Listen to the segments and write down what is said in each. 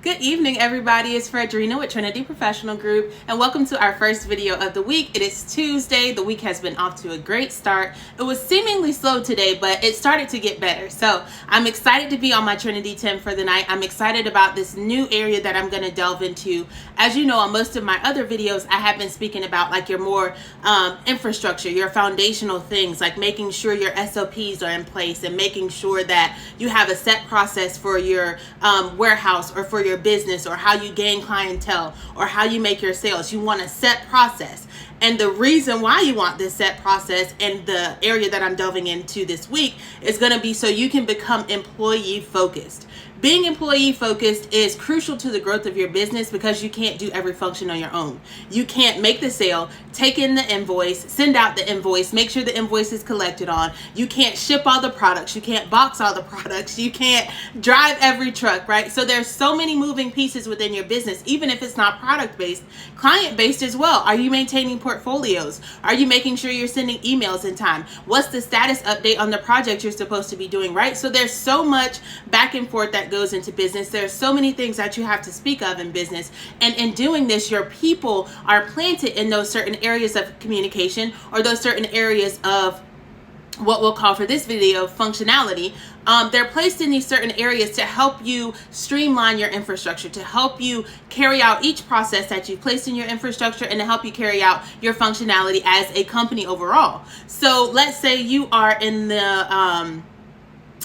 Good evening, everybody. It's Fredrina with Trinity Professional Group, and welcome to our first video of the week. It is Tuesday. The week has been off to a great start. It was seemingly slow today, but it started to get better. So I'm excited to be on my Trinity 10 for the night. I'm excited about this new area that I'm going to delve into. As you know, on most of my other videos, I have been speaking about like your more infrastructure, your foundational things, like making sure your SOPs are in place and making sure that you have a set process for your warehouse or for your business, or how you gain clientele, or how you make your sales. You want a set process. And the reason why you want this set process, and the area that I'm delving into this week, is going to be so you can become employee focused. Being employee focused is crucial to the growth of your business because you can't do every function on your own. You can't make the sale, take in the invoice, send out the invoice, make sure the invoice is collected on. You can't ship all the products. You can't box all the products. You can't drive every truck, right? So there's so many moving pieces within your business, even if it's not product based, client based as well. Are you maintaining portfolios? Are you making sure you're sending emails in time? What's the status update on the project you're supposed to be doing, right? So there's so much back and forth that goes into business. There's so many things that you have to speak of in business. And in doing this, your people are planted in those certain areas of communication, or those certain areas of what we'll call for this video functionality. They're placed in these certain areas to help you streamline your infrastructure, to help you carry out each process that you've placed in your infrastructure, and to help you carry out your functionality as a company overall. So let's say you are in the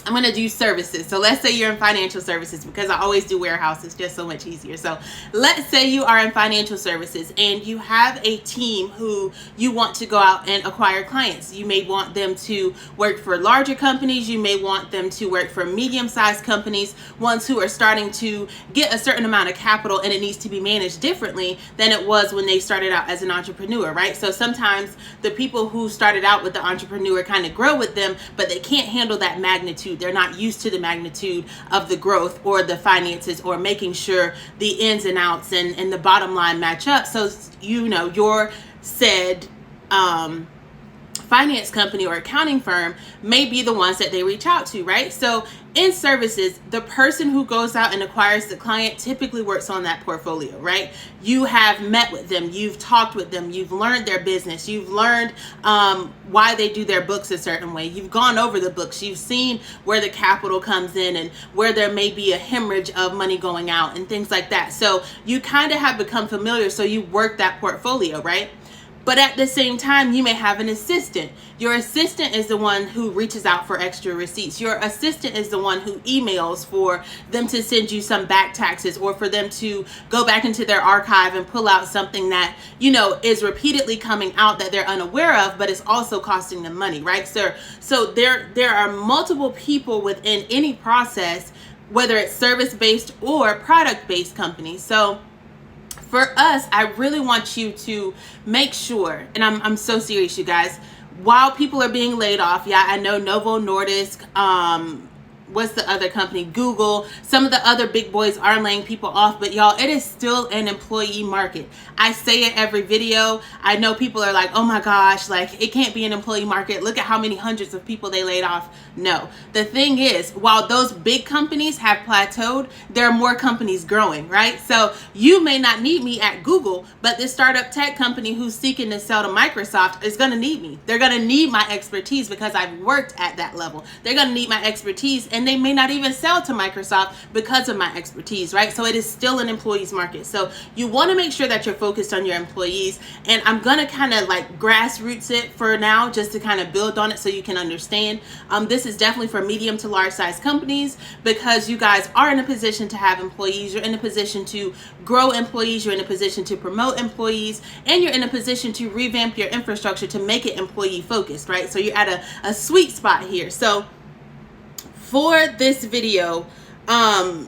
I'm going to do services. So let's say you're in financial services, because I always do warehouse. It's just so much easier. So let's say you are in financial services and you have a team who you want to go out and acquire clients. You may want them to work for larger companies. You may want them to work for medium-sized companies, ones who are starting to get a certain amount of capital, and it needs to be managed differently than it was when they started out as an entrepreneur, right? So sometimes the people who started out with the entrepreneur kind of grow with them, but they can't handle that magnitude. They're not used to the magnitude of the growth or the finances, or making sure the ins and outs and the bottom line match up. So, you know, your said finance company or accounting firm may be the ones that they reach out to, right? So in services, the person who goes out and acquires the client typically works on that portfolio, right? You have met with them, you've talked with them, you've learned their business, you've learned why they do their books a certain way. You've gone over the books, you've seen where the capital comes in and where there may be a hemorrhage of money going out and things like that. So you kind of have become familiar, so you work that portfolio, right? But at the same time, you may have an assistant. Your assistant is the one who reaches out for extra receipts. Your assistant is the one who emails for them to send you some back taxes, or for them to go back into their archive and pull out something that, you know, is repeatedly coming out that they're unaware of, but it's also costing them money, right? So there are multiple people within any process, whether it's service-based or product-based companies. So for us, I really want you to make sure, and I'm so serious, you guys, while people are being laid off, yeah, I know Novo Nordisk, what's the other company? Google, some of the other big boys are laying people off, but y'all, it is still an employee market. I say it every video. I know people are like, oh my gosh, like it can't be an employee market. Look at how many hundreds of people they laid off. No, the thing is, while those big companies have plateaued, there are more companies growing, right? So you may not need me at Google, but this startup tech company who's seeking to sell to Microsoft is going to need me. They're going to need my expertise because I've worked at that level. They're going to need my expertise, and they may not even sell to Microsoft because of my expertise, right? So it is still an employees market. So you want to make sure that you're focused on your employees. And I'm going to kind of like grassroots it for now, just to kind of build on it so you can understand. This is definitely for medium to large size companies, because you guys are in a position to have employees. You're in a position to grow employees. You're in a position to promote employees, and you're in a position to revamp your infrastructure to make it employee focused, right? So you're at a sweet spot here. So for this video, I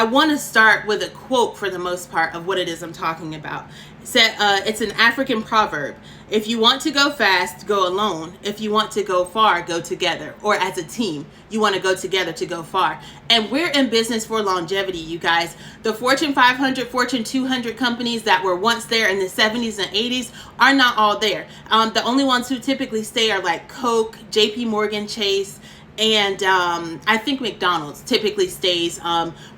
want to start with a quote for the most part of what it is I'm talking about. It's an African proverb. If you want to go fast, go alone. If you want to go far, go together. Or as a team, you want to go together to go far. And we're in business for longevity, you guys. The Fortune 500, Fortune 200 companies that were once there in the 70s and 80s are not all there. The only ones who typically stay are like Coke, JP Morgan Chase, And I think McDonald's typically stays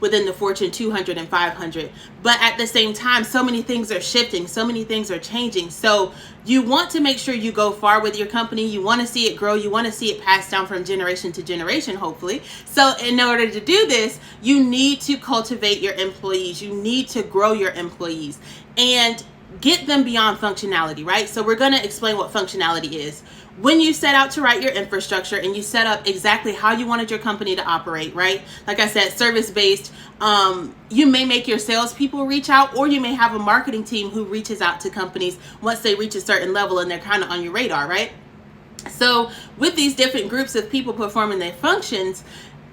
within the Fortune 200 and 500. But at the same time, so many things are shifting, so many things are changing. So you want to make sure you go far with your company. You want to see it grow. You want to see it passed down from generation to generation, hopefully. So in order to do this, you need to cultivate your employees. You need to grow your employees and get them beyond functionality, right? So we're going to explain what functionality is. When you set out to write your infrastructure and you set up exactly how you wanted your company to operate, right? Like I said, service-based, you may make your salespeople reach out, or you may have a marketing team who reaches out to companies once they reach a certain level and they're kind of on your radar, right? So with these different groups of people performing their functions,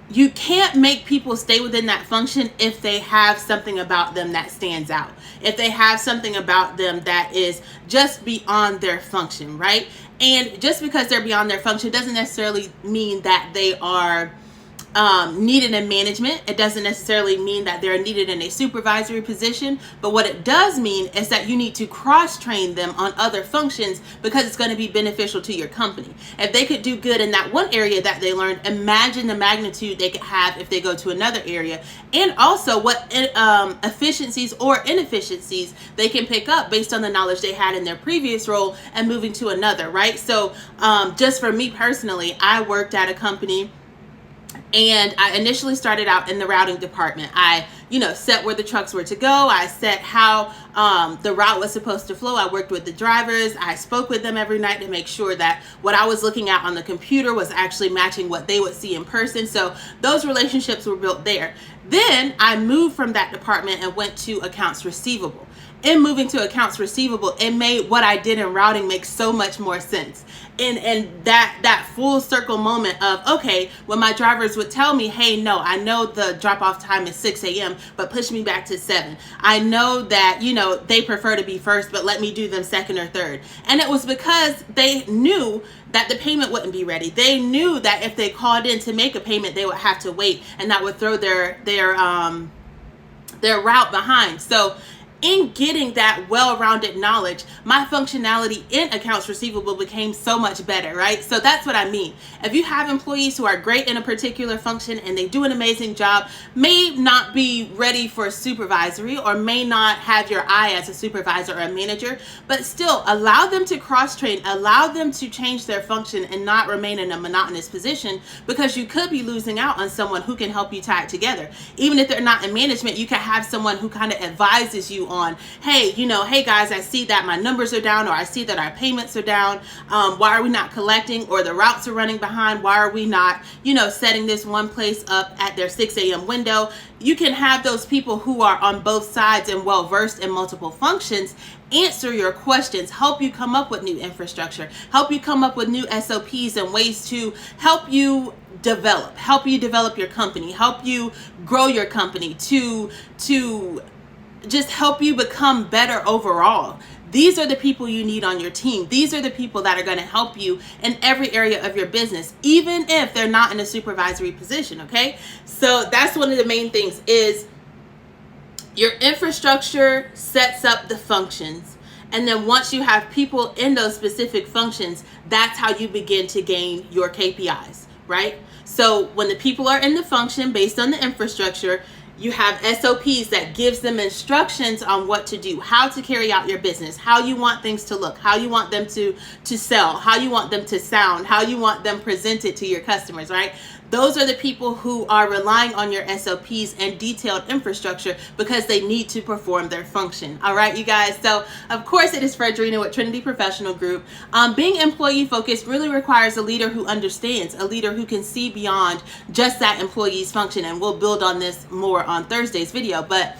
you can't make people stay within that function if they have something about them that stands out. If they have something about them that is just beyond their function, right? And just because they're beyond their function doesn't necessarily mean that they are needed in management. It doesn't necessarily mean that they're needed in a supervisory position, but what it does mean is that you need to cross-train them on other functions because it's going to be beneficial to your company. If they could do good in that one area that they learned, imagine the magnitude they could have if they go to another area, and also what efficiencies or inefficiencies they can pick up based on the knowledge they had in their previous role and moving to another, right? So just for me personally, I worked at a company and I initially started out in the routing department. I, set where the trucks were to go. I set how the route was supposed to flow. I worked with the drivers. I spoke with them every night to make sure that what I was looking at on the computer was actually matching what they would see in person. So those relationships were built there. Then I moved from that department and went to accounts receivable. In moving to accounts receivable, it made what I did in routing make so much more sense. And that full circle moment of, okay, when my drivers would tell me, hey, no, I know the drop off time is 6 a.m., but push me back to 7. I know that, they prefer to be first, but let me do them second or third. And it was because they knew that the payment wouldn't be ready. They knew that if they called in to make a payment, they would have to wait, and that would throw their route behind. So in getting that well-rounded knowledge, my functionality in accounts receivable became so much better, right? So that's what I mean. If you have employees who are great in a particular function and they do an amazing job, may not be ready for supervisory or may not have your eye as a supervisor or a manager, but still allow them to cross-train, allow them to change their function and not remain in a monotonous position, because you could be losing out on someone who can help you tie it together. Even if they're not in management, you can have someone who kind of advises you on, hey, hey guys, I see that my numbers are down, or I see that our payments are down. Why are we not collecting? Or the routes are running behind. Why are we not, setting this one place up at their 6 a.m. window? You can have those people who are on both sides and well versed in multiple functions answer your questions, help you come up with new infrastructure, help you come up with new SOPs and ways to help you develop your company, help you grow your company, to just help you become better overall. These are the people you need on your team. These are the people that are going to help you in every area of your business, even if they're not in a supervisory position, okay? So that's one of the main things, is your infrastructure sets up the functions. And then once you have people in those specific functions, that's how you begin to gain your KPIs, right? So when the people are in the function based on the infrastructure, you have SOPs that gives them instructions on what to do, how to carry out your business, how you want things to look, how you want them to sell, how you want them to sound, how you want them presented to your customers, right? Those are the people who are relying on your SOPs and detailed infrastructure because they need to perform their function. All right, you guys. So, of course, it is Fredrina with Trinity Professional Group. Being employee focused really requires a leader who understands, a leader who can see beyond just that employee's function. And we'll build on this more on Thursday's video. But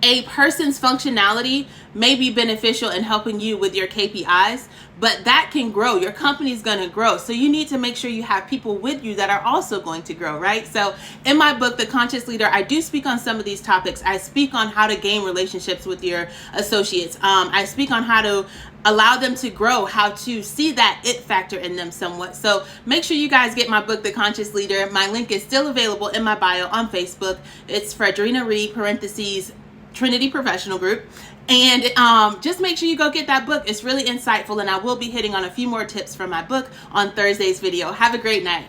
a person's functionality may be beneficial in helping you with your KPIs, but that can grow. Your company's going to grow. So you need to make sure you have people with you that are also going to grow, right? So in my book, The Conscious Leader, I do speak on some of these topics. I speak on how to gain relationships with your associates. I speak on how to allow them to grow, how to see that it factor in them somewhat. So make sure you guys get my book, The Conscious Leader. My link is still available in my bio on Facebook. It's Fredrina Reed, parentheses, Trinity Professional Group. And just make sure you go get that book. It's really insightful, and I will be hitting on a few more tips from my book on Thursday's video. Have a great night.